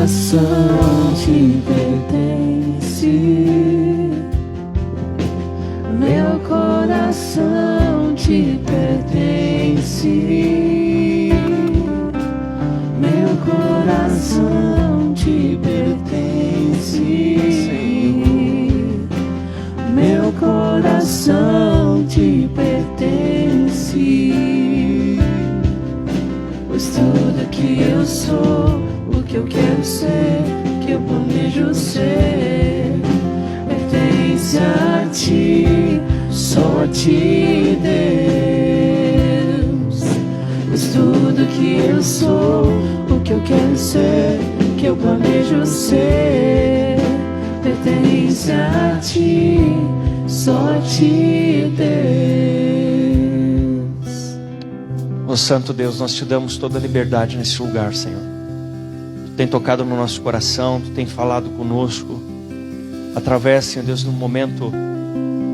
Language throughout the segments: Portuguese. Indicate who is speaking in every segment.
Speaker 1: coração te pertence. Meu coração te pertence. Meu coração te pertence. Meu coração te pertence. Pois tudo que eu sou, o que eu quero ser, que eu planejo ser, pertence a ti, só a ti, Deus. Pois tudo que eu sou, o que eu quero ser, que eu planejo ser, pertence a ti, só a ti, Deus.
Speaker 2: Ó Santo Deus, nós te damos toda a liberdade nesse lugar, Senhor. Tu tem tocado no nosso coração, Tu tem falado conosco, através, Senhor Deus, de um momento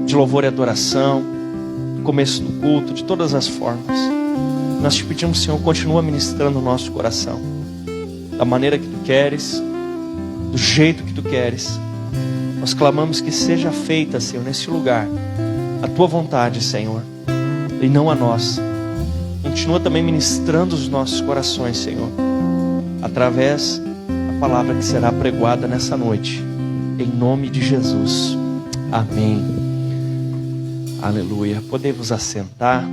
Speaker 2: de louvor e adoração, do começo do culto, de todas as formas. Nós te pedimos, Senhor, continua ministrando o nosso coração, da maneira que Tu queres, do jeito que Tu queres. Nós clamamos que seja feita, Senhor, nesse lugar, a Tua vontade, Senhor, e não a nossa. Continua também ministrando os nossos corações, Senhor, através da palavra que será pregoada nessa noite. Em nome de Jesus. Amém. Aleluia. Podemos assentar.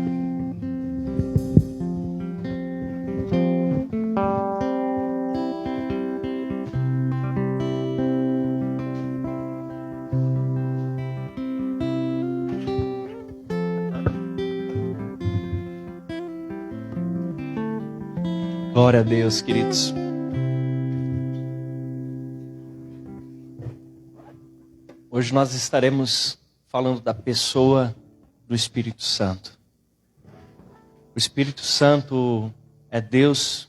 Speaker 2: Glória a Deus, queridos. Hoje nós estaremos falando da pessoa do Espírito Santo. O Espírito Santo é Deus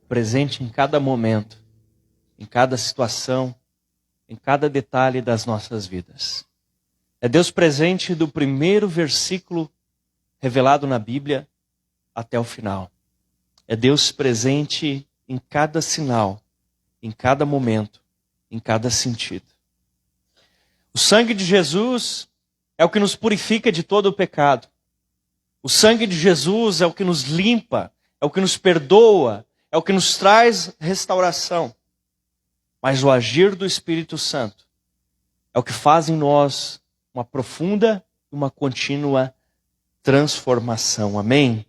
Speaker 2: presente em cada momento, em cada situação, em cada detalhe das nossas vidas. É Deus presente do primeiro versículo revelado na Bíblia até o final. É Deus presente em cada sinal, em cada momento, em cada sentido. O sangue de Jesus é o que nos purifica de todo o pecado. O sangue de Jesus é o que nos limpa, é o que nos perdoa, é o que nos traz restauração. Mas o agir do Espírito Santo é o que faz em nós uma profunda e uma contínua transformação. Amém?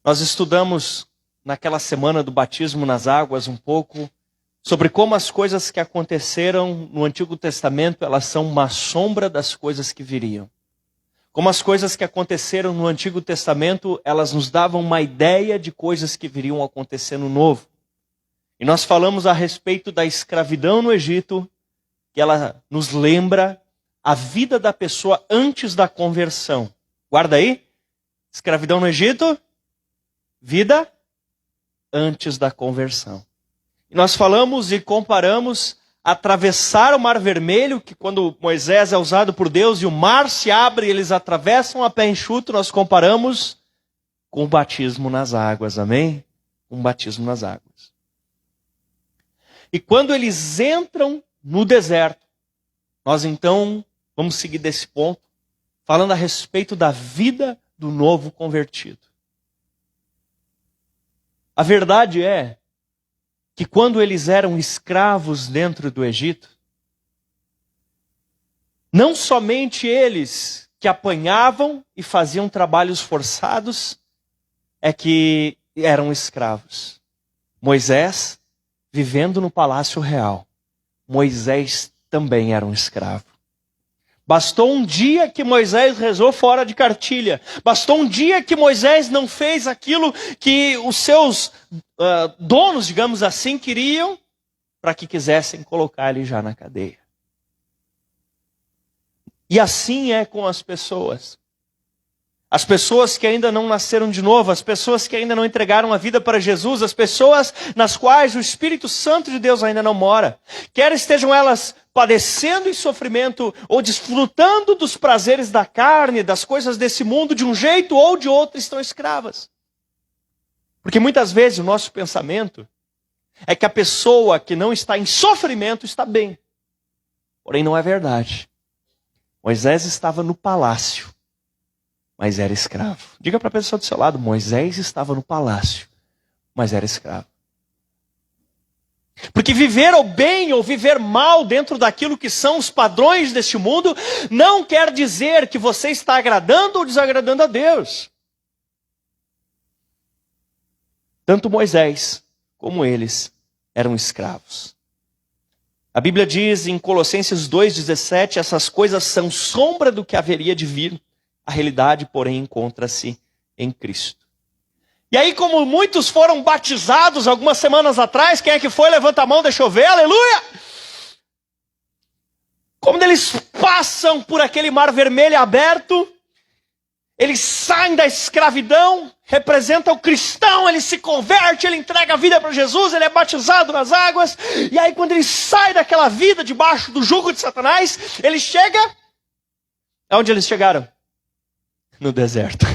Speaker 2: Nós estudamos naquela semana do batismo nas águas um pouco sobre como as coisas que aconteceram no Antigo Testamento, elas são uma sombra das coisas que viriam. Como as coisas que aconteceram no Antigo Testamento, elas nos davam uma ideia de coisas que viriam a acontecer no Novo. E nós falamos a respeito da escravidão no Egito, que ela nos lembra a vida da pessoa antes da conversão. Guarda aí, escravidão no Egito, vida antes da conversão. E nós falamos e comparamos atravessar o Mar Vermelho, que quando Moisés é usado por Deus e o mar se abre e eles atravessam a pé enxuto, nós comparamos com o batismo nas águas, amém? Um batismo nas águas. E quando eles entram no deserto, nós então vamos seguir desse ponto, falando a respeito da vida do novo convertido. A verdade é que quando eles eram escravos dentro do Egito, não somente eles que apanhavam e faziam trabalhos forçados é que eram escravos. Moisés, vivendo no palácio real, Moisés também era um escravo. Bastou um dia que Moisés rezou fora de cartilha. Bastou um dia que Moisés não fez aquilo que os seus donos, digamos assim, queriam, para que quisessem colocar ele já na cadeia. E assim é com as pessoas. As pessoas que ainda não nasceram de novo, as pessoas que ainda não entregaram a vida para Jesus, as pessoas nas quais o Espírito Santo de Deus ainda não mora. Quer estejam elas padecendo em sofrimento ou desfrutando dos prazeres da carne, das coisas desse mundo, de um jeito ou de outro estão escravas. Porque muitas vezes o nosso pensamento é que a pessoa que não está em sofrimento está bem. Porém, não é verdade. Moisés estava no palácio, mas era escravo. Diga para a pessoa do seu lado, Moisés estava no palácio, mas era escravo. Porque viver o bem ou viver mal dentro daquilo que são os padrões deste mundo não quer dizer que você está agradando ou desagradando a Deus. Tanto Moisés como eles eram escravos. A Bíblia diz em Colossenses 2,17, essas coisas são sombra do que haveria de vir. A realidade, porém, encontra-se em Cristo. E aí, como muitos foram batizados algumas semanas atrás, quem é que foi? Levanta a mão, deixa eu ver, aleluia! Quando eles passam por aquele mar vermelho aberto, eles saem da escravidão, representa o cristão, ele se converte, ele entrega a vida para Jesus, ele é batizado nas águas, e aí quando ele sai daquela vida debaixo do jugo de Satanás, ele chega, aonde eles chegaram? No deserto.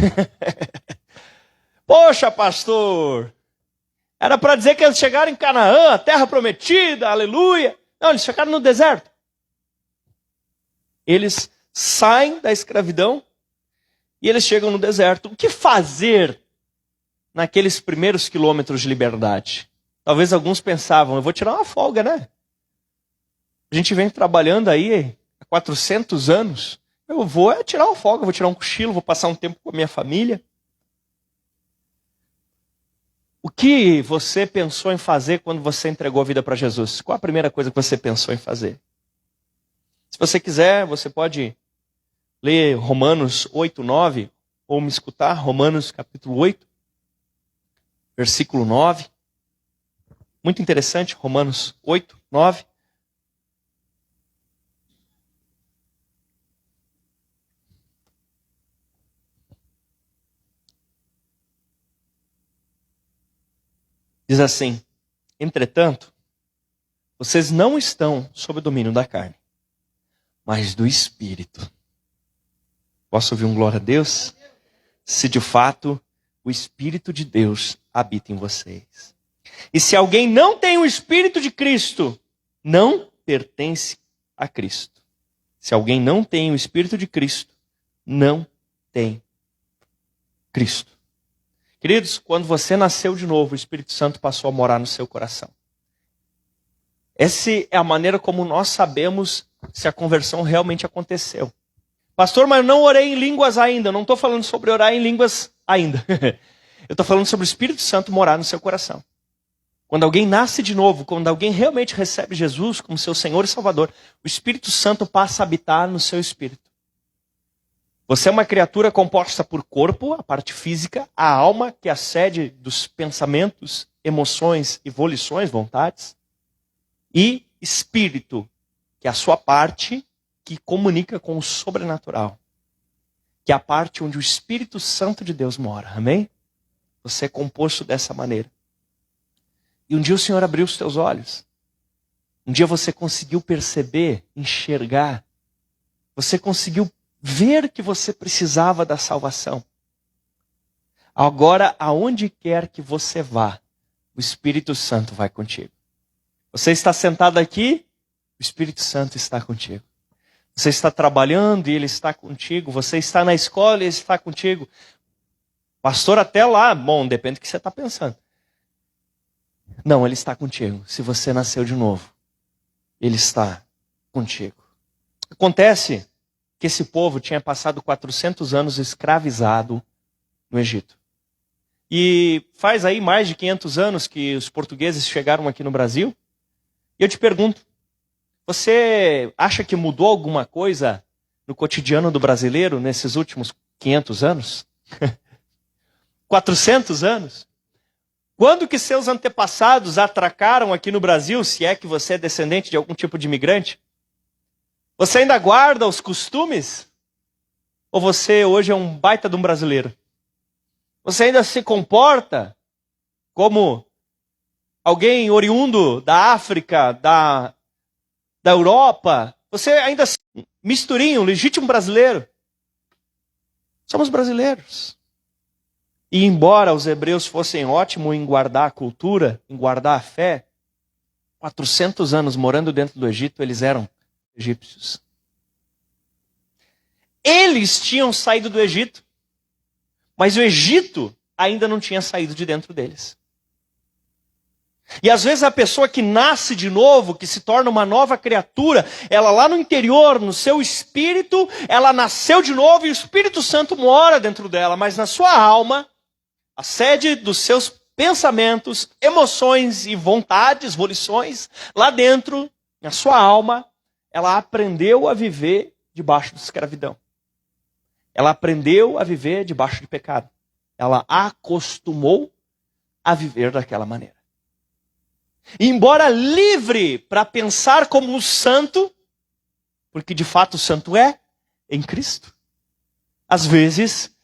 Speaker 2: Poxa, pastor, era para dizer que eles chegaram em Canaã, a terra prometida, aleluia. Não, eles chegaram no deserto. Eles saem da escravidão e eles chegam no deserto. O que fazer naqueles primeiros quilômetros de liberdade? Talvez alguns pensavam, eu vou tirar uma folga, né? A gente vem trabalhando aí há 400 anos. Eu vou tirar uma folga, vou tirar um cochilo, vou passar um tempo com a minha família. O que você pensou em fazer quando você entregou a vida para Jesus? Qual a primeira coisa que você pensou em fazer? Se você quiser, você pode ler Romanos 8, 9, ou me escutar, Romanos capítulo 8, versículo 9. Muito interessante, Romanos 8, 9. Diz assim, entretanto, vocês não estão sob o domínio da carne, mas do Espírito. Posso ouvir um glória a Deus? Se de fato o Espírito de Deus habita em vocês. E se alguém não tem o Espírito de Cristo, não pertence a Cristo. Se alguém não tem o Espírito de Cristo, não tem Cristo. Queridos, quando você nasceu de novo, o Espírito Santo passou a morar no seu coração. Essa é a maneira como nós sabemos se a conversão realmente aconteceu. Pastor, mas eu não orei em línguas ainda. Eu não estou falando sobre orar em línguas ainda. Eu estou falando sobre o Espírito Santo morar no seu coração. Quando alguém nasce de novo, quando alguém realmente recebe Jesus como seu Senhor e Salvador, o Espírito Santo passa a habitar no seu espírito. Você é uma criatura composta por corpo, a parte física, a alma, que é a sede dos pensamentos, emoções e volições, vontades, e espírito, que é a sua parte que comunica com o sobrenatural, que é a parte onde o Espírito Santo de Deus mora. Amém? Você é composto dessa maneira. E um dia o Senhor abriu os teus olhos. Um dia você conseguiu perceber, enxergar. Você conseguiu ver que você precisava da salvação. Agora, aonde quer que você vá, o Espírito Santo vai contigo. Você está sentado aqui, o Espírito Santo está contigo. Você está trabalhando e Ele está contigo. Você está na escola e Ele está contigo. Pastor, até lá, bom, depende do que você está pensando. Não, Ele está contigo. Se você nasceu de novo, Ele está contigo. Acontece que esse povo tinha passado 400 anos escravizado no Egito. E faz aí mais de 500 anos que os portugueses chegaram aqui no Brasil. E eu te pergunto, você acha que mudou alguma coisa no cotidiano do brasileiro nesses últimos 500 anos? 400 anos? Quando que seus antepassados atracaram aqui no Brasil, se é que você é descendente de algum tipo de imigrante? Você ainda guarda os costumes? Ou você hoje é um baita de um brasileiro? Você ainda se comporta como alguém oriundo da África, da Europa? Você ainda é misturinho, legítimo brasileiro? Somos brasileiros. E embora os hebreus fossem ótimos em guardar a cultura, em guardar a fé, 400 anos morando dentro do Egito, eles eram egípcios. Eles tinham saído do Egito, mas o Egito ainda não tinha saído de dentro deles. E às vezes a pessoa que nasce de novo, que se torna uma nova criatura, ela lá no interior, no seu espírito, ela nasceu de novo e o Espírito Santo mora dentro dela, mas na sua alma, a sede dos seus pensamentos, emoções e vontades, volições, lá dentro, na sua alma, ela aprendeu a viver debaixo de escravidão. Ela aprendeu a viver debaixo de pecado. Ela acostumou a viver daquela maneira. E embora livre para pensar como um santo, porque de fato o santo é em Cristo, às vezes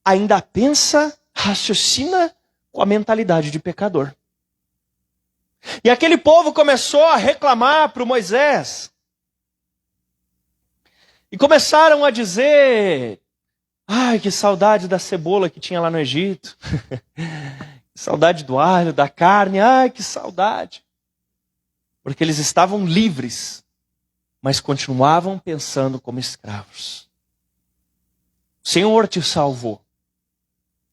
Speaker 2: ainda pensa, raciocina com a mentalidade de pecador. E aquele povo começou a reclamar para o Moisés. E começaram a dizer: ai, que saudade da cebola que tinha lá no Egito. Que saudade do alho, da carne. Ai, que saudade. Porque eles estavam livres, mas continuavam pensando como escravos. O Senhor te salvou.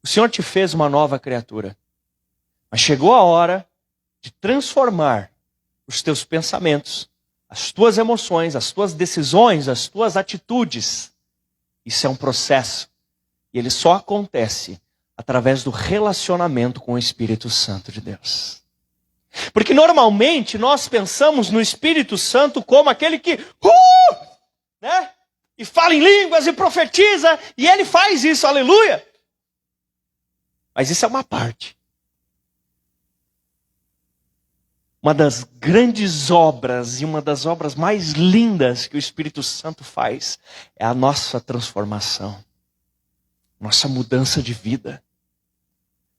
Speaker 2: O Senhor te fez uma nova criatura. Mas chegou a hora de transformar os teus pensamentos, as tuas emoções, as tuas decisões, as tuas atitudes. Isso é um processo. E ele só acontece através do relacionamento com o Espírito Santo de Deus. Porque normalmente nós pensamos no Espírito Santo como aquele que né? E fala em línguas e profetiza, e ele faz isso, aleluia. Mas isso é uma parte. Uma das grandes obras e uma das obras mais lindas que o Espírito Santo faz é a nossa transformação, nossa mudança de vida.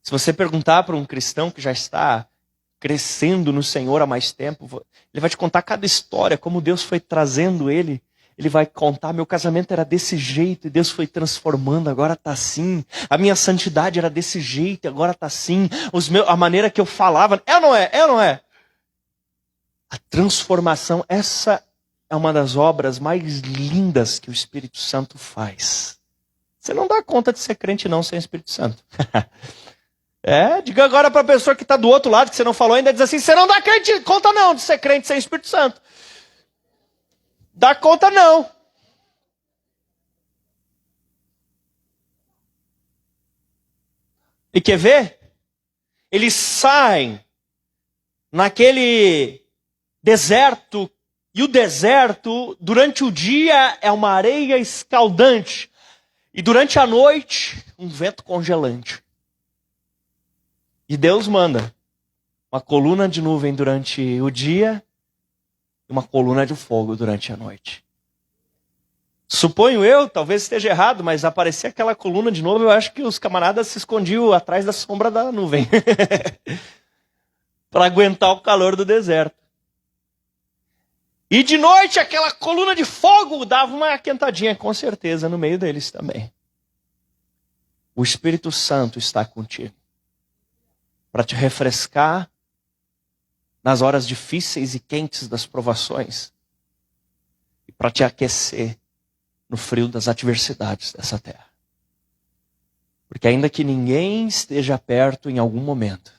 Speaker 2: Se você perguntar para um cristão que já está crescendo no Senhor há mais tempo, ele vai te contar cada história, como Deus foi trazendo ele. Ele vai contar: meu casamento era desse jeito e Deus foi transformando, agora está assim. A minha santidade era desse jeito e agora está assim. A maneira que eu falava, é ou não é? É ou não é? A transformação, essa é uma das obras mais lindas que o Espírito Santo faz. Você não dá conta de ser crente não sem o Espírito Santo. Diga agora para a pessoa que está do outro lado, que você não falou ainda, diz assim: você não dá conta não de ser crente sem o Espírito Santo. Dá conta não. E quer ver? Eles saem naquele deserto, e o deserto, durante o dia, é uma areia escaldante, e durante a noite, um vento congelante. E Deus manda uma coluna de nuvem durante o dia e uma coluna de fogo durante a noite. Suponho eu, talvez esteja errado, mas aparecia aquela coluna de novo, eu acho que os camaradas se escondiam atrás da sombra da nuvem. Para aguentar o calor do deserto. E de noite aquela coluna de fogo dava uma aquentadinha, com certeza, no meio deles também. O Espírito Santo está contigo para te refrescar nas horas difíceis e quentes das provações e para te aquecer no frio das adversidades dessa terra. Porque ainda que ninguém esteja perto em algum momento,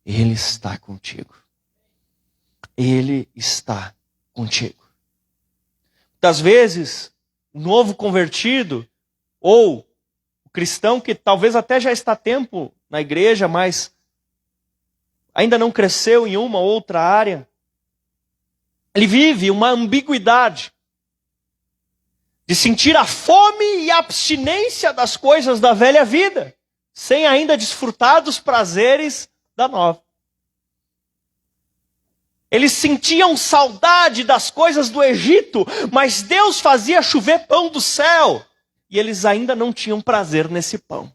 Speaker 2: Ele está contigo. Ele está contigo. Muitas vezes, o novo convertido, ou o cristão que talvez até já está há tempo na igreja, mas ainda não cresceu em uma ou outra área, ele vive uma ambiguidade de sentir a fome e a abstinência das coisas da velha vida, sem ainda desfrutar dos prazeres da nova. Eles sentiam saudade das coisas do Egito, mas Deus fazia chover pão do céu, e eles ainda não tinham prazer nesse pão.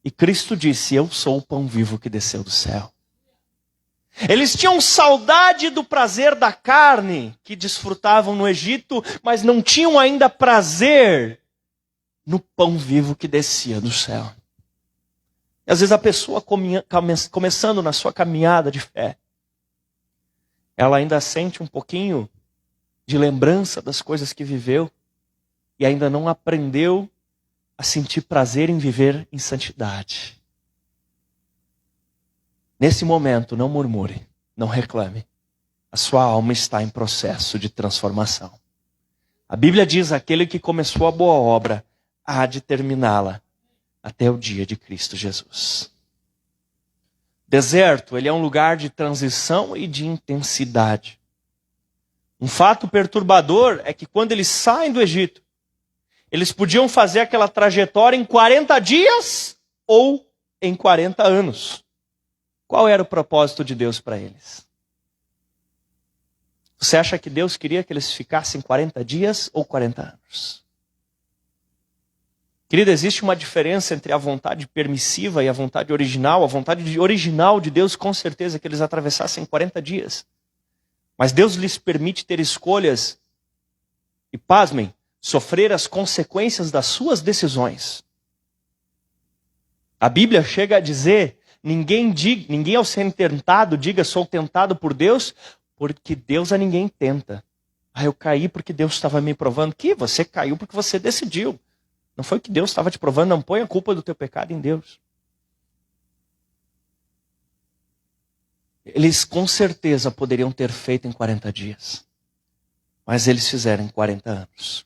Speaker 2: E Cristo disse: eu sou o pão vivo que desceu do céu. Eles tinham saudade do prazer da carne que desfrutavam no Egito, mas não tinham ainda prazer no pão vivo que descia do céu. E às vezes a pessoa começando na sua caminhada de fé, ela ainda sente um pouquinho de lembrança das coisas que viveu e ainda não aprendeu a sentir prazer em viver em santidade. Nesse momento, não murmure, não reclame. A sua alma está em processo de transformação. A Bíblia diz: aquele que começou a boa obra há de terminá-la até o dia de Cristo Jesus. Deserto, ele é um lugar de transição e de intensidade. Um fato perturbador é que quando eles saem do Egito, eles podiam fazer aquela trajetória em 40 dias ou em 40 anos. Qual era o propósito de Deus para eles? Você acha que Deus queria que eles ficassem 40 dias ou 40 anos? Querida, existe uma diferença entre a vontade permissiva e a vontade original. A vontade original de Deus, com certeza, é que eles atravessassem 40 dias. Mas Deus lhes permite ter escolhas e, pasmem, sofrer as consequências das suas decisões. A Bíblia chega a dizer: ninguém ao ser tentado diga sou tentado por Deus, porque Deus a ninguém tenta. Eu caí porque Deus estava me provando. Que você caiu porque você decidiu. Não foi que Deus estava te provando, não põe a culpa do teu pecado em Deus. Eles com certeza poderiam ter feito em 40 dias. Mas eles fizeram em 40 anos.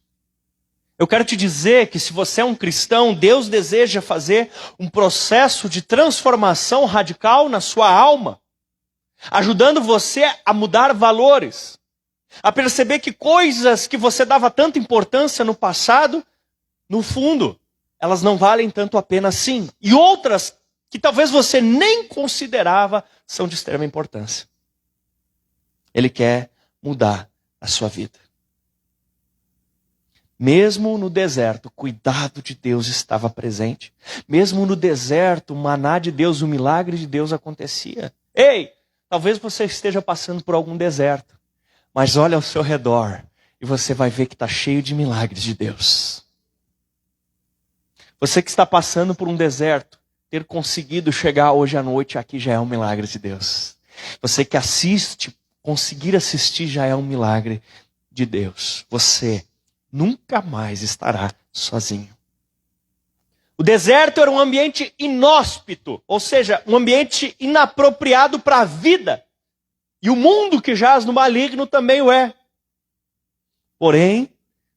Speaker 2: Eu quero te dizer que se você é um cristão, Deus deseja fazer um processo de transformação radical na sua alma, ajudando você a mudar valores, a perceber que coisas que você dava tanta importância no passado, no fundo, elas não valem tanto a pena assim. E outras que talvez você nem considerava são de extrema importância. Ele quer mudar a sua vida. Mesmo no deserto, o cuidado de Deus estava presente. Mesmo no deserto, o maná de Deus, o milagre de Deus acontecia. Ei, talvez você esteja passando por algum deserto, mas olha ao seu redor e você vai ver que está cheio de milagres de Deus. Você que está passando por um deserto, ter conseguido chegar hoje à noite aqui já é um milagre de Deus. Você que assiste, conseguir assistir já é um milagre de Deus. Você nunca mais estará sozinho. O deserto era um ambiente inóspito, ou seja, um ambiente inapropriado para a vida. E o mundo que jaz no maligno também o é. Porém,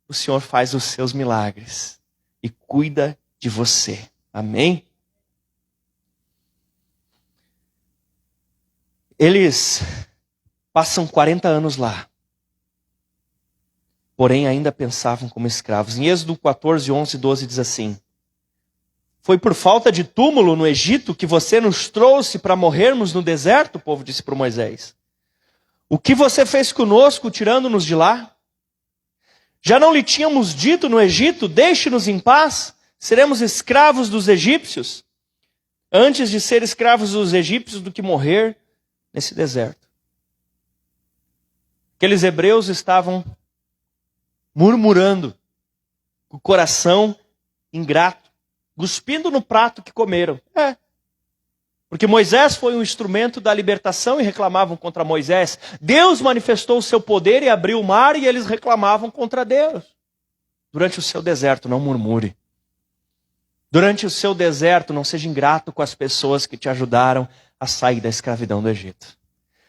Speaker 2: o Senhor faz os seus milagres e cuida de você. Amém? Eles passam 40 anos lá. Porém, ainda pensavam como escravos. Em Êxodo 14, 11 e 12 diz assim: foi por falta de túmulo no Egito que você nos trouxe para morrermos no deserto? O povo disse para Moisés. O que você fez conosco, tirando-nos de lá? Já não lhe tínhamos dito no Egito, deixe-nos em paz, seremos escravos dos egípcios? Antes de ser escravos dos egípcios do que morrer nesse deserto. Aqueles hebreus estavam murmurando, com o coração ingrato, cuspindo no prato que comeram. Porque Moisés foi um instrumento da libertação e reclamavam contra Moisés. Deus manifestou o seu poder e abriu o mar e eles reclamavam contra Deus. Durante o seu deserto, não murmure. Durante o seu deserto, não seja ingrato com as pessoas que te ajudaram a sair da escravidão do Egito.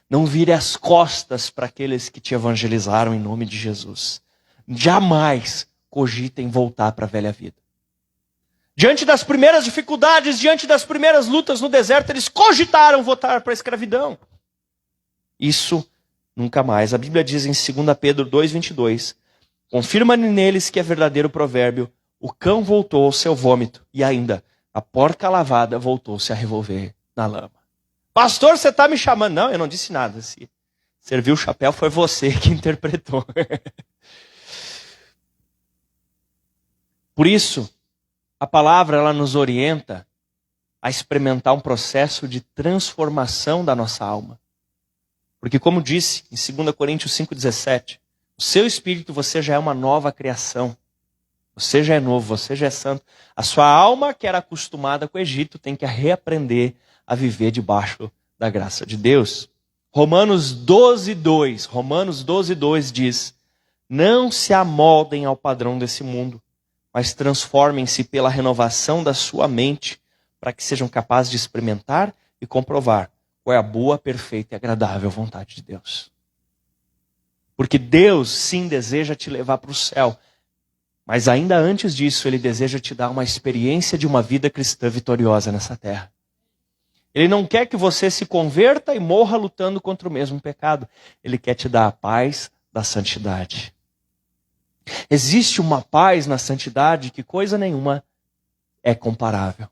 Speaker 2: Não vire as costas para aqueles que te evangelizaram em nome de Jesus. Jamais cogitem voltar para a velha vida. Diante das primeiras dificuldades, diante das primeiras lutas no deserto, eles cogitaram voltar para a escravidão. Isso nunca mais. A Bíblia diz em 2 Pedro 2,22, confirma neles que é verdadeiro o provérbio, o cão voltou ao seu vômito, e ainda, a porca lavada voltou-se a revolver na lama. Pastor, você está me chamando? Não, eu não disse nada. Se serviu o chapéu, foi você que interpretou. Por isso, a palavra ela nos orienta a experimentar um processo de transformação da nossa alma. Porque como disse em 2 Coríntios 5,17, o seu espírito você já é uma nova criação. Você já é novo, você já é santo. A sua alma, que era acostumada com o Egito, tem que reaprender a viver debaixo da graça de Deus. Romanos 12:2 diz: não se amoldem ao padrão desse mundo, mas transformem-se pela renovação da sua mente, para que sejam capazes de experimentar e comprovar qual é a boa, perfeita e agradável vontade de Deus. Porque Deus sim deseja te levar para o céu, mas ainda antes disso Ele deseja te dar uma experiência de uma vida cristã vitoriosa nessa terra. Ele não quer que você se converta e morra lutando contra o mesmo pecado. Ele quer te dar a paz da santidade. Existe uma paz na santidade que coisa nenhuma é comparável.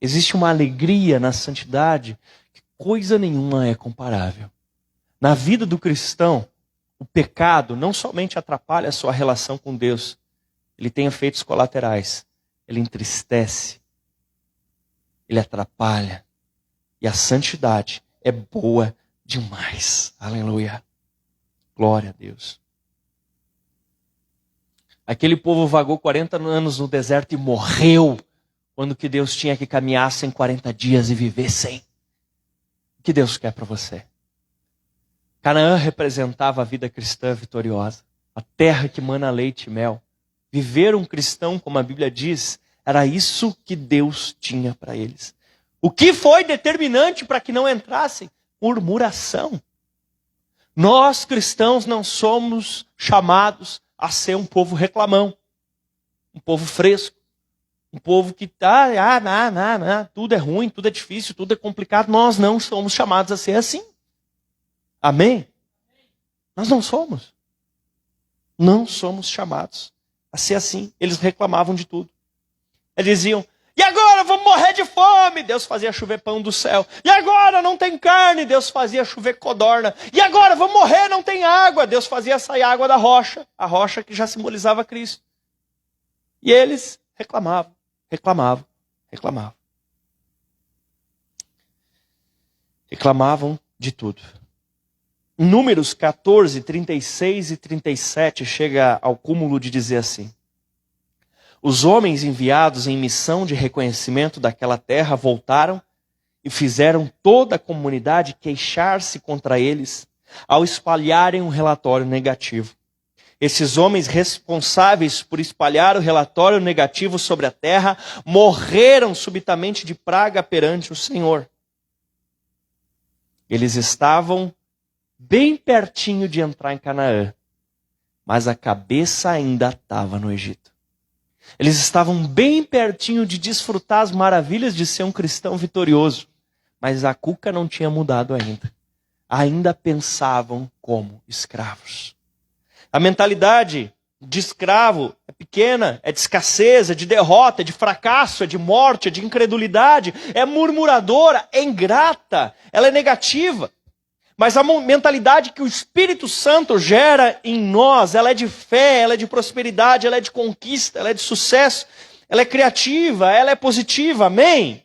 Speaker 2: Existe uma alegria na santidade que coisa nenhuma é comparável. Na vida do cristão, o pecado não somente atrapalha a sua relação com Deus, ele tem efeitos colaterais. Ele entristece, ele atrapalha. E a santidade é boa demais. Aleluia. Glória a Deus. Aquele povo vagou 40 anos no deserto e morreu, quando que Deus tinha que caminhar 40 dias e viver 100. O que Deus quer para você? Canaã representava a vida cristã vitoriosa, a terra que mana leite e mel. Viver um cristão, como a Bíblia diz, era isso que Deus tinha para eles. O que foi determinante para que não entrassem? Murmuração. Nós cristãos não somos chamados a ser um povo reclamão, um povo fresco, um povo que tudo é ruim, tudo é difícil, tudo é complicado. Nós não somos chamados a ser assim. Amém? Nós não somos. Não somos chamados a ser assim. Eles reclamavam de tudo. Eles diziam: e agora vamos morrer de fome? Deus fazia chover pão do céu. E agora não tem carne? Deus fazia chover codorna. E agora vamos morrer, não tem água? Deus fazia sair água da rocha. A rocha que já simbolizava Cristo. E eles reclamavam, reclamavam, reclamavam. Reclamavam de tudo. Em Números 14, 36 e 37 chega ao cúmulo de dizer assim: os homens enviados em missão de reconhecimento daquela terra voltaram e fizeram toda a comunidade queixar-se contra eles ao espalharem um relatório negativo. Esses homens responsáveis por espalhar o relatório negativo sobre a terra morreram subitamente de praga perante o Senhor. Eles estavam bem pertinho de entrar em Canaã, mas a cabeça ainda estava no Egito. Eles estavam bem pertinho de desfrutar as maravilhas de ser um cristão vitorioso, mas a cuca não tinha mudado ainda. Ainda pensavam como escravos. A mentalidade de escravo é pequena, é de escassez, é de derrota, é de fracasso, é de morte, é de incredulidade, é murmuradora, é ingrata, ela é negativa. Mas a mentalidade que o Espírito Santo gera em nós, ela é de fé, ela é de prosperidade, ela é de conquista, ela é de sucesso, ela é criativa, ela é positiva, amém?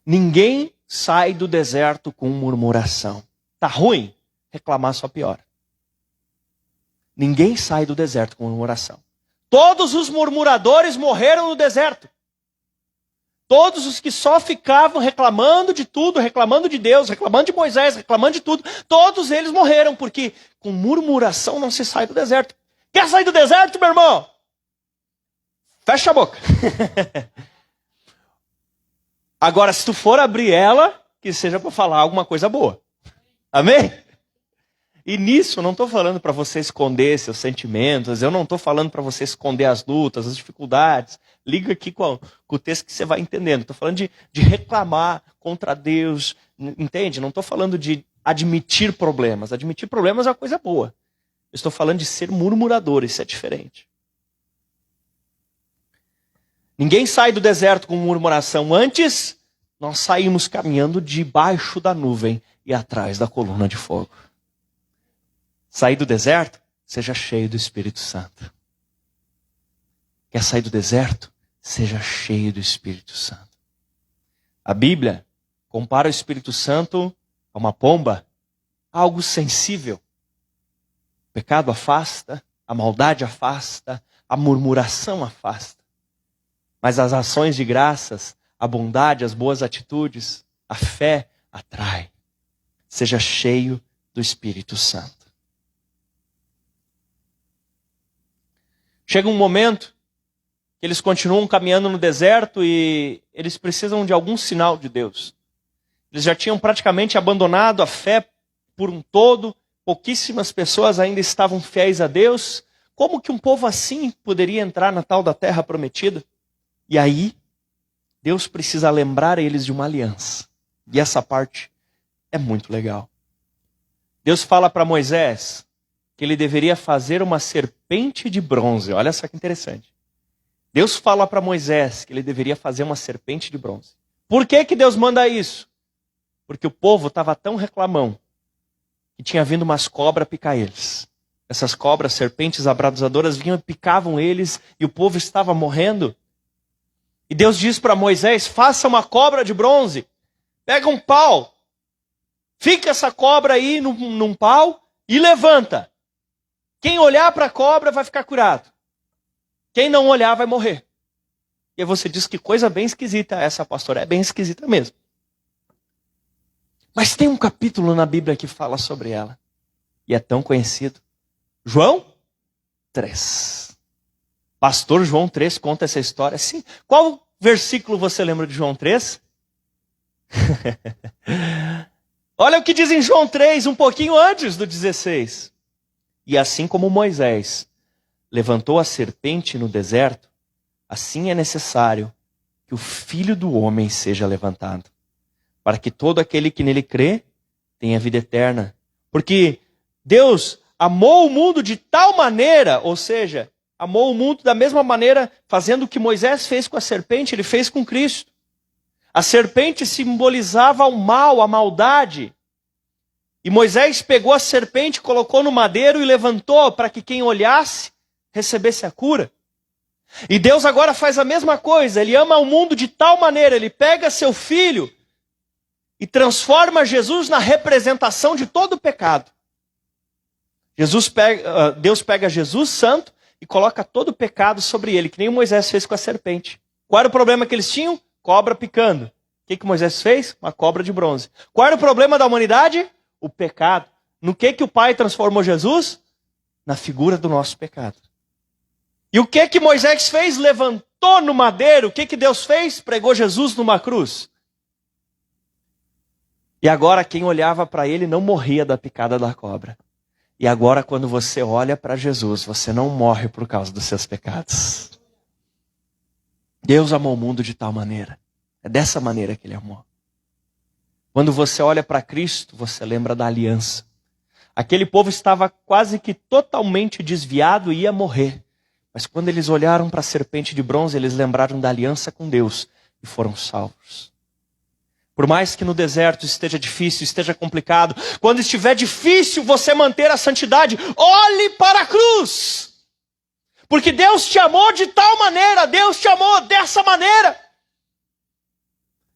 Speaker 2: Ninguém sai do deserto com murmuração. Tá ruim? Reclamar só piora. Ninguém sai do deserto com murmuração. Todos os murmuradores morreram no deserto. Todos os que só ficavam reclamando de tudo, reclamando de Deus, reclamando de Moisés, reclamando de tudo, todos eles morreram, porque com murmuração não se sai do deserto. Quer sair do deserto, meu irmão? Fecha a boca. Agora, se tu for abrir ela, que seja para falar alguma coisa boa. Amém? E nisso eu não estou falando para você esconder seus sentimentos, eu não estou falando para você esconder as lutas, as dificuldades. Liga aqui com o texto que você vai entendendo. Estou falando de reclamar contra Deus, entende? Não estou falando de admitir problemas. Admitir problemas é uma coisa boa. Eu estou falando de ser murmurador, isso é diferente. Ninguém sai do deserto com murmuração. Antes, nós saímos caminhando debaixo da nuvem e atrás da coluna de fogo. Sair do deserto, seja cheio do Espírito Santo. Quer sair do deserto? Seja cheio do Espírito Santo. A Bíblia compara o Espírito Santo a uma pomba, algo sensível. O pecado afasta, a maldade afasta, a murmuração afasta. Mas as ações de graças, a bondade, as boas atitudes, a fé atrai. Seja cheio do Espírito Santo. Chega um momento que eles continuam caminhando no deserto e eles precisam de algum sinal de Deus. Eles já tinham praticamente abandonado a fé por um todo, pouquíssimas pessoas ainda estavam fiéis a Deus. Como que um povo assim poderia entrar na tal da terra prometida? E aí, Deus precisa lembrar eles de uma aliança. E essa parte é muito legal. Deus fala para Moisés que ele deveria fazer uma serpente de bronze. Olha só que interessante. Deus fala para Moisés que ele deveria fazer uma serpente de bronze. Por que que Deus manda isso? Porque o povo estava tão reclamão que tinha vindo umas cobras picar eles. Essas cobras, serpentes abrasadoras, vinham e picavam eles e o povo estava morrendo. E Deus diz para Moisés, faça uma cobra de bronze. Pega um pau. Fica essa cobra aí num pau e levanta. Quem olhar para a cobra vai ficar curado. Quem não olhar vai morrer. E aí você diz que coisa bem esquisita essa, pastora. É bem esquisita mesmo. Mas tem um capítulo na Bíblia que fala sobre ela. E é tão conhecido. João 3. Pastor João 3 conta essa história. Sim. Qual versículo você lembra de João 3? Olha o que diz em João 3, um pouquinho antes do 16. E assim como Moisés levantou a serpente no deserto, assim é necessário que o Filho do Homem seja levantado, para que todo aquele que nele crê tenha vida eterna. Porque Deus amou o mundo de tal maneira, ou seja, amou o mundo da mesma maneira, fazendo o que Moisés fez com a serpente, ele fez com Cristo. A serpente simbolizava o mal, a maldade. E Moisés pegou a serpente, colocou no madeiro e levantou para que quem olhasse recebesse a cura. E Deus agora faz a mesma coisa. Ele ama o mundo de tal maneira, ele pega seu filho e transforma Jesus na representação de todo o pecado. Deus pega Jesus santo e coloca todo o pecado sobre ele, que nem Moisés fez com a serpente. Qual era o problema que eles tinham? Cobra picando. O que Moisés fez? Uma cobra de bronze. Qual era o problema da humanidade? O pecado. No que o Pai transformou Jesus? Na figura do nosso pecado. E o que Moisés fez? Levantou no madeiro. O que Deus fez? Pregou Jesus numa cruz. E agora quem olhava para ele não morria da picada da cobra. E agora quando você olha para Jesus, você não morre por causa dos seus pecados. Deus amou o mundo de tal maneira. É dessa maneira que ele amou. Quando você olha para Cristo, você lembra da aliança. Aquele povo estava quase que totalmente desviado e ia morrer. Mas quando eles olharam para a serpente de bronze, eles lembraram da aliança com Deus e foram salvos. Por mais que no deserto esteja difícil, esteja complicado, quando estiver difícil você manter a santidade, olhe para a cruz. Porque Deus te amou de tal maneira, Deus te amou dessa maneira,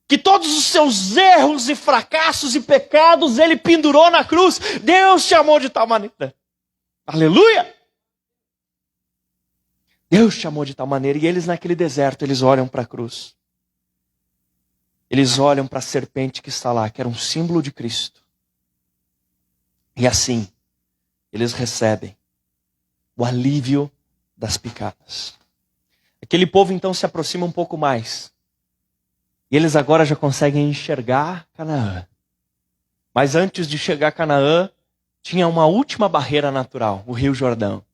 Speaker 2: que todos os seus erros e fracassos e pecados Ele pendurou na cruz. Deus te amou de tal maneira. Aleluia! Deus te amou de tal maneira. E eles naquele deserto, eles olham para a cruz. Eles olham para a serpente que está lá, que era um símbolo de Cristo. E assim, eles recebem o alívio das picadas. Aquele povo então se aproxima um pouco mais. E eles agora já conseguem enxergar Canaã. Mas antes de chegar a Canaã, tinha uma última barreira natural, o Rio Jordão.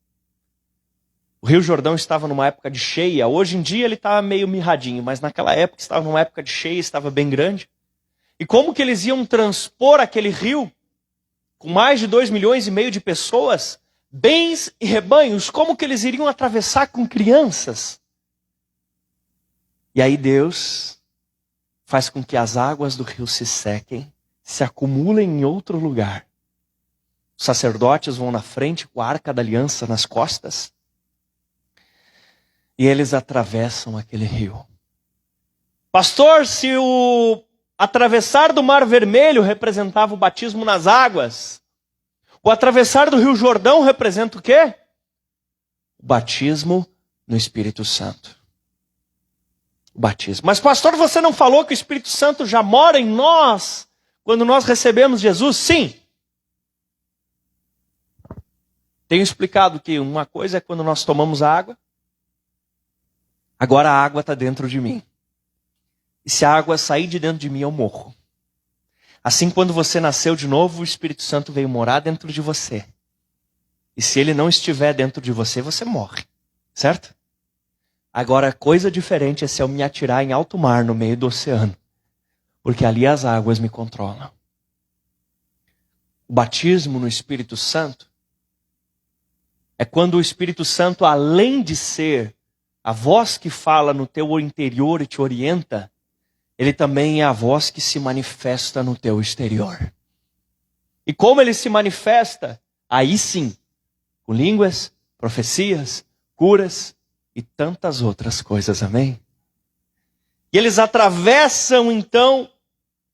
Speaker 2: O Rio Jordão estava numa época de cheia. Hoje em dia ele está meio mirradinho, mas naquela época estava numa época de cheia, estava bem grande. E como que eles iam transpor aquele rio, com mais de 2,5 milhões de pessoas, bens e rebanhos, como que eles iriam atravessar com crianças? E aí Deus faz com que as águas do rio se sequem, se acumulem em outro lugar. Os sacerdotes vão na frente com a arca da aliança nas costas. E eles atravessam aquele rio. Pastor, se o atravessar do Mar Vermelho representava o batismo nas águas, o atravessar do Rio Jordão representa o quê? O batismo no Espírito Santo. O batismo. Mas pastor, você não falou que o Espírito Santo já mora em nós quando nós recebemos Jesus? Sim. Tenho explicado que uma coisa é quando nós tomamos a água. Agora a água está dentro de mim. E se a água sair de dentro de mim, eu morro. Assim, quando você nasceu de novo, o Espírito Santo veio morar dentro de você. E se ele não estiver dentro de você, você morre. Certo? Agora, coisa diferente é se eu me atirar em alto mar, no meio do oceano. Porque ali as águas me controlam. O batismo no Espírito Santo é quando o Espírito Santo, além de ser a voz que fala no teu interior e te orienta, ele também é a voz que se manifesta no teu exterior. E como ele se manifesta? Aí sim, com línguas, profecias, curas e tantas outras coisas, amém? E eles atravessam então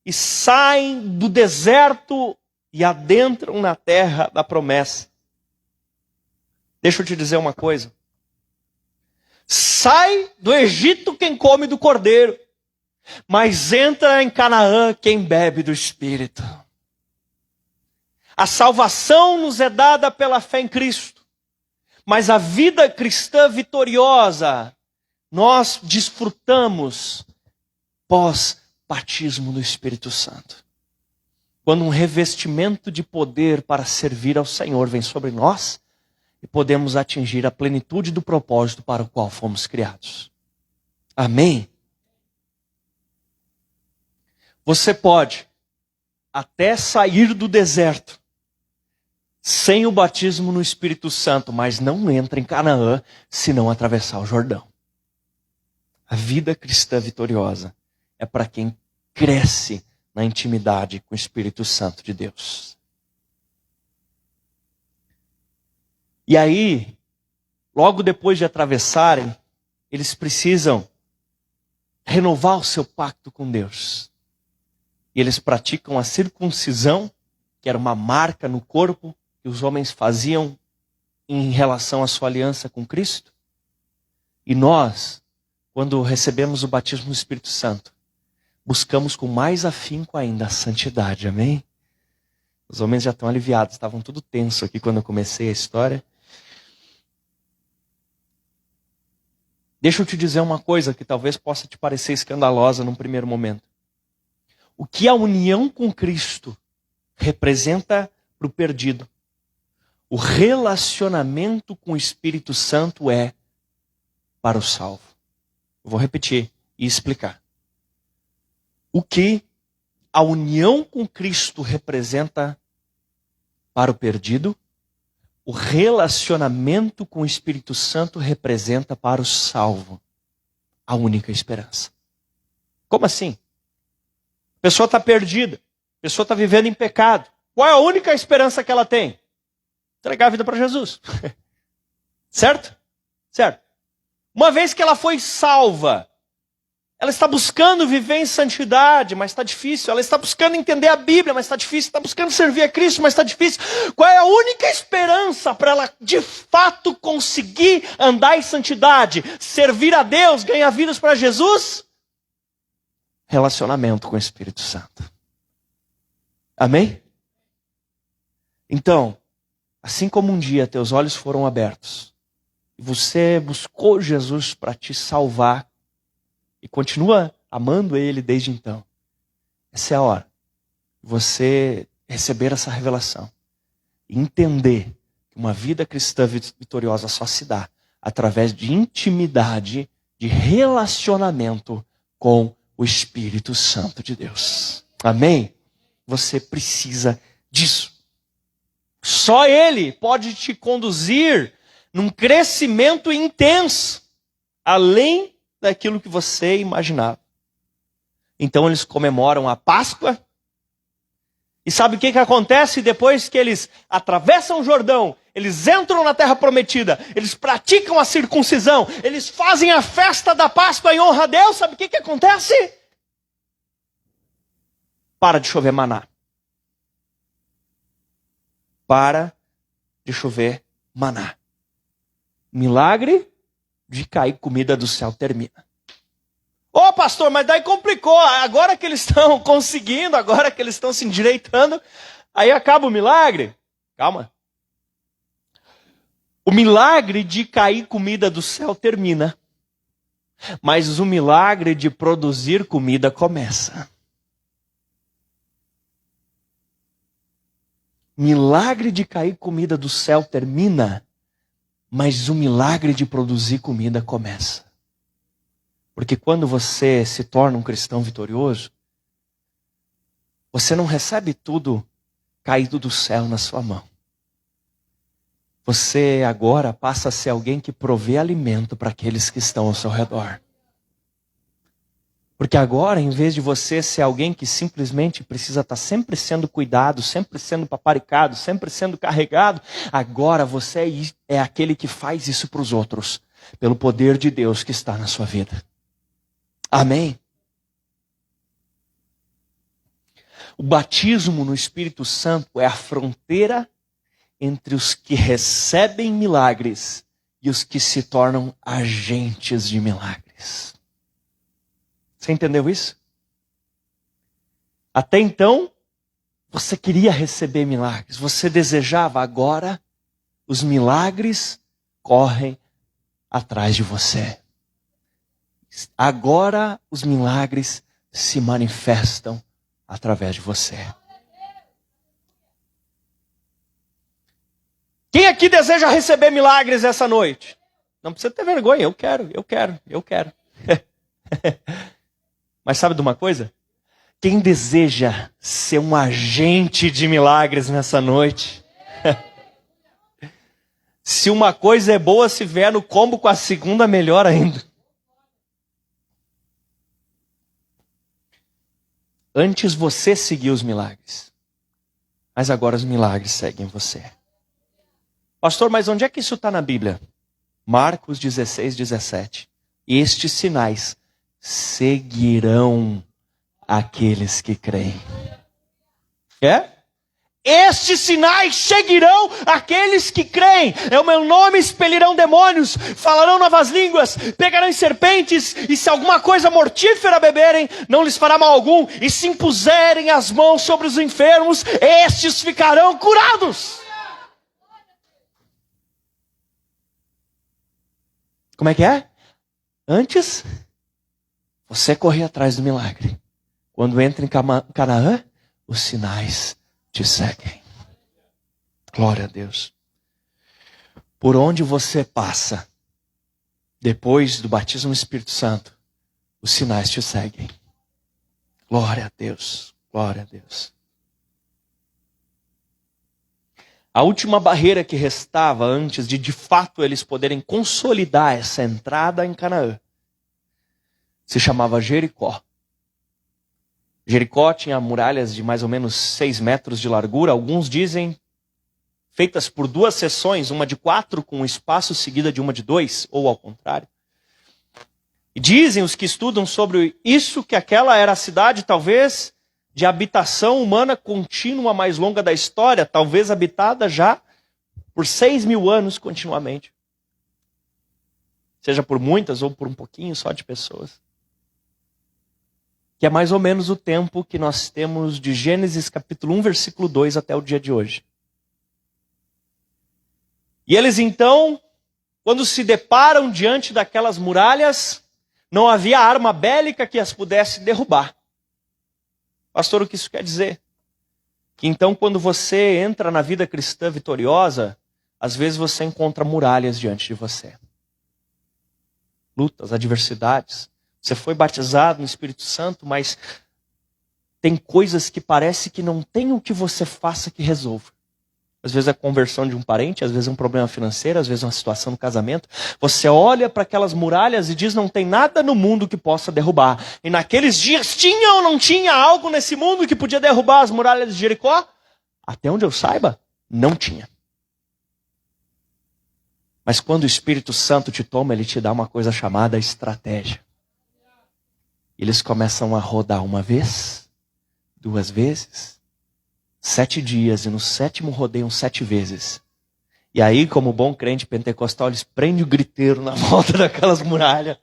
Speaker 2: e saem do deserto e adentram na terra da promessa. Deixa eu te dizer uma coisa. Sai do Egito quem come do cordeiro, mas entra em Canaã quem bebe do Espírito. A salvação nos é dada pela fé em Cristo, mas a vida cristã vitoriosa nós desfrutamos pós-batismo no Espírito Santo. Quando um revestimento de poder para servir ao Senhor vem sobre nós, e podemos atingir a plenitude do propósito para o qual fomos criados. Amém? Você pode até sair do deserto sem o batismo no Espírito Santo, mas não entra em Canaã se não atravessar o Jordão. A vida cristã vitoriosa é para quem cresce na intimidade com o Espírito Santo de Deus. E aí, logo depois de atravessarem, eles precisam renovar o seu pacto com Deus. E eles praticam a circuncisão, que era uma marca no corpo que os homens faziam em relação à sua aliança com Cristo. E nós, quando recebemos o batismo do Espírito Santo, buscamos com mais afinco ainda a santidade, amém? Os homens já estão aliviados, estavam tudo tenso aqui quando eu comecei a história. Deixa eu te dizer uma coisa que talvez possa te parecer escandalosa num primeiro momento. O que a união com Cristo representa para o perdido, o relacionamento com o Espírito Santo é para o salvo. Eu vou repetir e explicar. O que a união com Cristo representa para o perdido, o relacionamento com o Espírito Santo representa para o salvo a única esperança. Como assim? A pessoa está perdida, a pessoa está vivendo em pecado. Qual é a única esperança que ela tem? Entregar a vida para Jesus. Certo? Certo. Uma vez que ela foi salva, ela está buscando viver em santidade, mas está difícil. Ela está buscando entender a Bíblia, mas está difícil. Está buscando servir a Cristo, mas está difícil. Qual é a única esperança para ela, de fato, conseguir andar em santidade, servir a Deus, ganhar vidas para Jesus? Relacionamento com o Espírito Santo. Amém? Então, assim como um dia teus olhos foram abertos, e você buscou Jesus para te salvar, e continua amando Ele desde então, essa é a hora de você receber essa revelação. E entender que uma vida cristã vitoriosa só se dá através de intimidade, de relacionamento com o Espírito Santo de Deus. Amém? Você precisa disso. Só Ele pode te conduzir num crescimento intenso, além daquilo que você imaginava. Então eles comemoram a Páscoa. E sabe o que acontece depois que eles atravessam o Jordão? Eles entram na terra prometida, eles praticam a circuncisão, eles fazem a festa da Páscoa em honra a Deus. Sabe o que acontece? Para de chover maná. Para de chover maná. Milagre de cair comida do céu termina. Ô pastor, mas daí complicou. Agora que eles estão conseguindo, agora que eles estão se endireitando, aí acaba o milagre. Calma. O milagre de cair comida do céu termina. Mas o milagre de produzir comida começa. Milagre de cair comida do céu termina, mas o milagre de produzir comida começa. Porque quando você se torna um cristão vitorioso, você não recebe tudo caído do céu na sua mão. Você agora passa a ser alguém que provê alimento para aqueles que estão ao seu redor. Porque agora, em vez de você ser alguém que simplesmente precisa estar sempre sendo cuidado, sempre sendo paparicado, sempre sendo carregado, agora você é aquele que faz isso para os outros, pelo poder de Deus que está na sua vida. Amém? O batismo no Espírito Santo é a fronteira entre os que recebem milagres e os que se tornam agentes de milagres. Você entendeu isso? Até então, você queria receber milagres, você desejava, agora os milagres correm atrás de você. Agora os milagres se manifestam através de você. Quem aqui deseja receber milagres essa noite? Não precisa ter vergonha, eu quero. Mas sabe de uma coisa? Quem deseja ser um agente de milagres nessa noite? Se uma coisa é boa, se vier no combo com a segunda, melhor ainda. Antes você seguia os milagres, mas agora os milagres seguem você. Pastor, mas onde é que isso está na Bíblia? Marcos 16, 17. Estes sinais seguirão aqueles que creem. Estes sinais seguirão aqueles que creem. É o meu nome, expelirão demônios, falarão novas línguas, pegarão serpentes, e se alguma coisa mortífera beberem, não lhes fará mal algum, e se impuserem as mãos sobre os enfermos, estes ficarão curados. Como é que é? Antes, você corria atrás do milagre. Quando entra em Canaã, os sinais te seguem. Glória a Deus. Por onde você passa, depois do batismo no Espírito Santo, os sinais te seguem. Glória a Deus. Glória a Deus. A última barreira que restava antes de fato eles poderem consolidar essa entrada em Canaã se chamava Jericó. Jericó tinha muralhas de mais ou menos 6 metros de largura. Alguns dizem feitas por 2 seções, uma de 4 com um espaço seguida de uma de 2, ou ao contrário. E dizem os que estudam sobre isso que aquela era a cidade talvez de habitação humana contínua mais longa da história, talvez habitada já por 6.000 anos continuamente. Seja por muitas ou por um pouquinho só de pessoas. Que é mais ou menos o tempo que nós temos de Gênesis capítulo 1, versículo 2 até o dia de hoje. E eles então, quando se deparam diante daquelas muralhas, não havia arma bélica que as pudesse derrubar. Pastor, o que isso quer dizer? Que então quando você entra na vida cristã vitoriosa, às vezes você encontra muralhas diante de você. Lutas, adversidades. Você foi batizado no Espírito Santo, mas tem coisas que parece que não tem o que você faça que resolva. Às vezes é a conversão de um parente, às vezes é um problema financeiro, às vezes é uma situação no casamento. Você olha para aquelas muralhas e diz, não tem nada no mundo que possa derrubar. E naqueles dias tinha ou não tinha algo nesse mundo que podia derrubar as muralhas de Jericó? Até onde eu saiba, não tinha. Mas quando o Espírito Santo te toma, ele te dá uma coisa chamada estratégia. Eles começam a rodar 1 vez, 2 vezes, 7 dias, e no 7º rodeiam 7 vezes. E aí, como bom crente pentecostal, eles prendem o griteiro na volta daquelas muralhas.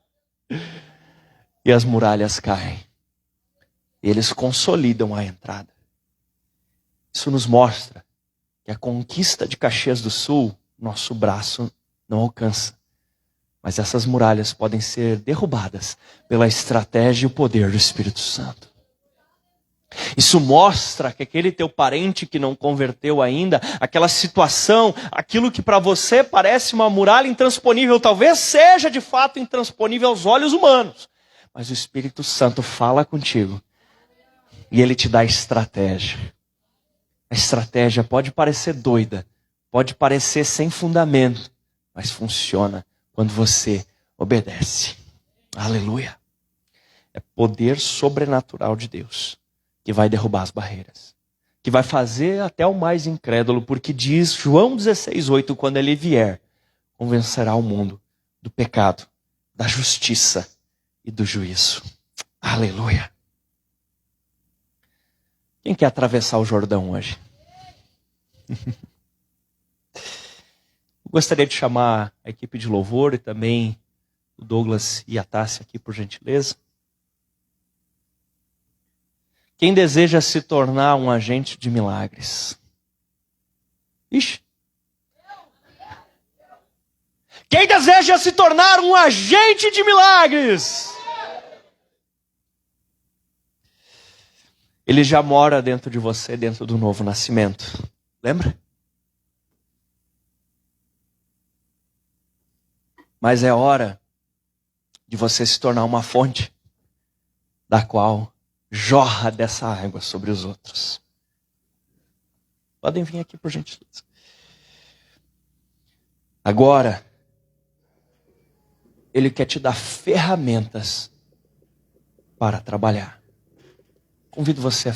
Speaker 2: E as muralhas caem. E eles consolidam a entrada. Isso nos mostra que a conquista de Caxias do Sul, nosso braço não alcança. Mas essas muralhas podem ser derrubadas pela estratégia e o poder do Espírito Santo. Isso mostra que aquele teu parente que não converteu ainda, aquela situação, aquilo que para você parece uma muralha intransponível, talvez seja de fato intransponível aos olhos humanos. Mas o Espírito Santo fala contigo e ele te dá estratégia. A estratégia pode parecer doida, pode parecer sem fundamento, mas funciona quando você obedece. Aleluia. É poder sobrenatural de Deus que vai derrubar as barreiras, que vai fazer até o mais incrédulo, porque diz João 16:8, quando ele vier, convencerá o mundo do pecado, da justiça e do juízo. Aleluia. Quem quer atravessar o Jordão hoje? Gostaria de chamar a equipe de louvor e também o Douglas e a Tássia aqui, por gentileza. Quem deseja se tornar um agente de milagres? Ixi. Quem deseja se tornar um agente de milagres? Ele já mora dentro de você, dentro do novo nascimento. Lembra? Mas é hora de você se tornar uma fonte da qual jorra dessa água sobre os outros. Podem vir aqui, por gentileza. Agora, Ele quer te dar ferramentas para trabalhar. Convido você a